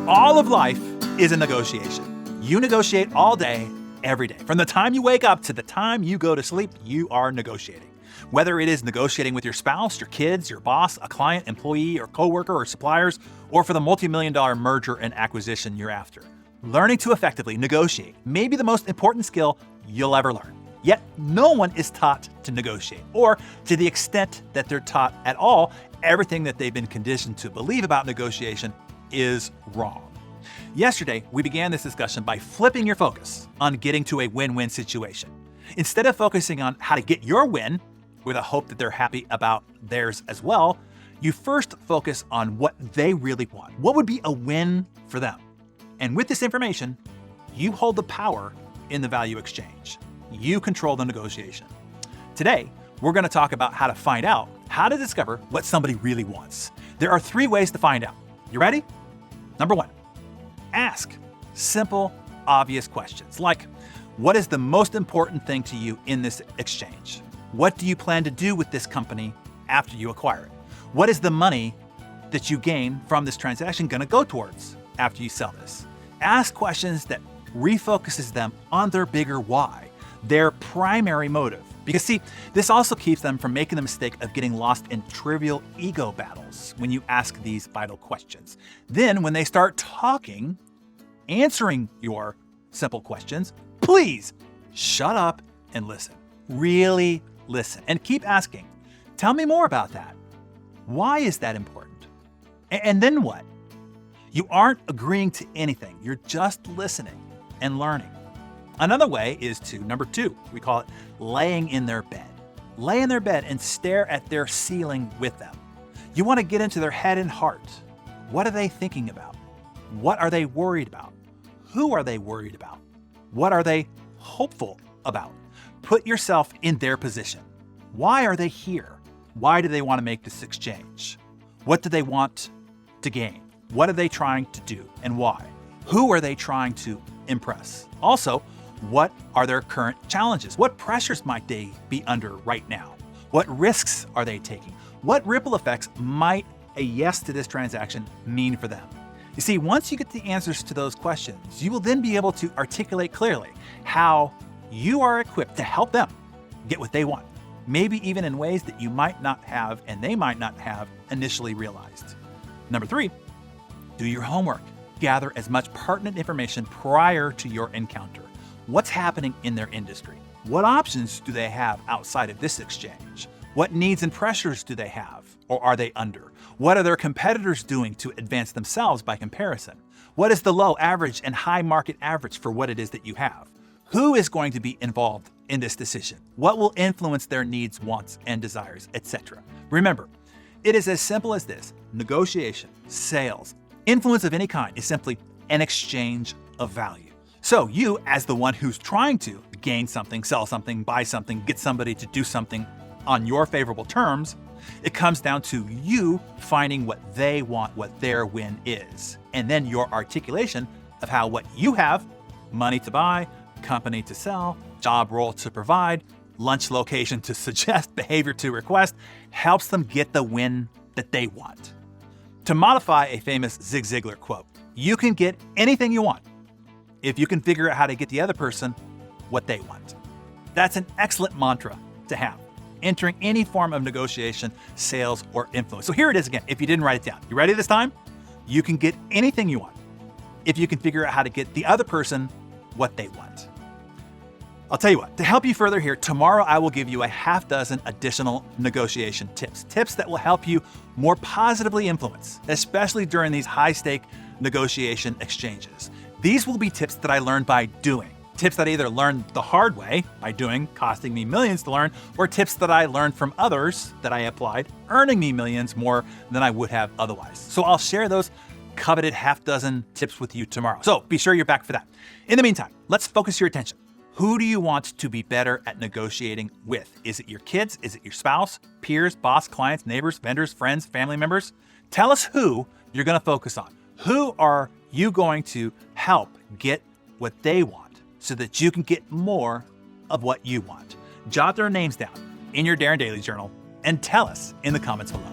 All of life is a negotiation. You negotiate all day, every day. From the time you wake up to the time you go to sleep, you are negotiating. Whether it is negotiating with your spouse, your kids, your boss, a client, employee, or coworker, or suppliers, or for the multi-million-dollar merger and acquisition you're after. Learning to effectively negotiate may be the most important skill you'll ever learn. Yet, no one is taught to negotiate, or to the extent that they're taught at all, everything that they've been conditioned to believe about negotiation is wrong. Yesterday, we began this discussion by flipping your focus on getting to a win-win situation. Instead of focusing on how to get your win, with a hope that they're happy about theirs as well, you first focus on what they really want. What would be a win for them? And with this information, you hold the power in the value exchange. You control the negotiation. Today, we're going to talk about how to find out, how to discover what somebody really wants. There are 3 ways to find out. You ready? Number 1, ask simple, obvious questions like, what is the most important thing to you in this exchange? What do you plan to do with this company after you acquire it? What is the money that you gain from this transaction going to go towards after you sell this? Ask questions that refocuses them on their bigger why, their primary motive. Because see, this also keeps them from making the mistake of getting lost in trivial ego battles when you ask these vital questions. Then when they start talking, answering your simple questions, please shut up and listen. Really listen and keep asking. Tell me more about that. Why is that important? And then what? You aren't agreeing to anything. You're just listening and learning. Another way is to, number 2, we call it laying in their bed. Lay in their bed and stare at their ceiling with them. You want to get into their head and heart. What are they thinking about? What are they worried about? Who are they worried about? What are they hopeful about? Put yourself in their position. Why are they here? Why do they want to make this exchange? What do they want to gain? What are they trying to do and why? Who are they trying to impress? Also, what are their current challenges? What pressures might they be under right now? What risks are they taking? What ripple effects might a yes to this transaction mean for them? You see, once you get the answers to those questions, you will then be able to articulate clearly how you are equipped to help them get what they want, maybe even in ways that you might not have and they might not have initially realized. Number 3, do your homework. Gather as much pertinent information prior to your encounter. What's happening in their industry? What options do they have outside of this exchange? What needs and pressures do they have, or are they under? What are their competitors doing to advance themselves by comparison? What is the low, average, and high market average for what it is that you have? Who is going to be involved in this decision? What will influence their needs, wants, and desires, etc.? Remember, it is as simple as this. Negotiation, sales, influence of any kind is simply an exchange of value. So you, as the one who's trying to gain something, sell something, buy something, get somebody to do something on your favorable terms, it comes down to you finding what they want, what their win is, and then your articulation of how what you have, money to buy, company to sell, job role to provide, lunch location to suggest, behavior to request, helps them get the win that they want. To modify a famous Zig Ziglar quote, you can get anything you want if you can figure out how to get the other person what they want. That's an excellent mantra to have, entering any form of negotiation, sales, or influence. So here it is again, if you didn't write it down. You ready this time? You can get anything you want if you can figure out how to get the other person what they want. I'll tell you what, to help you further here, tomorrow I will give you a half dozen additional negotiation tips that will help you more positively influence, especially during these high-stake negotiation exchanges. These will be tips that I learned by doing, tips that I either learned the hard way by doing, costing me millions to learn, or tips that I learned from others that I applied, earning me millions more than I would have otherwise. So I'll share those coveted half dozen tips with you tomorrow. So be sure you're back for that. In the meantime, let's focus your attention. Who do you want to be better at negotiating with? Is it your kids? Is it your spouse, peers, boss, clients, neighbors, vendors, friends, family members? Tell us who you're going to focus on. Who are you going to help get what they want so that you can get more of what you want? Jot their names down in your Darren Daily Journal and tell us in the comments below.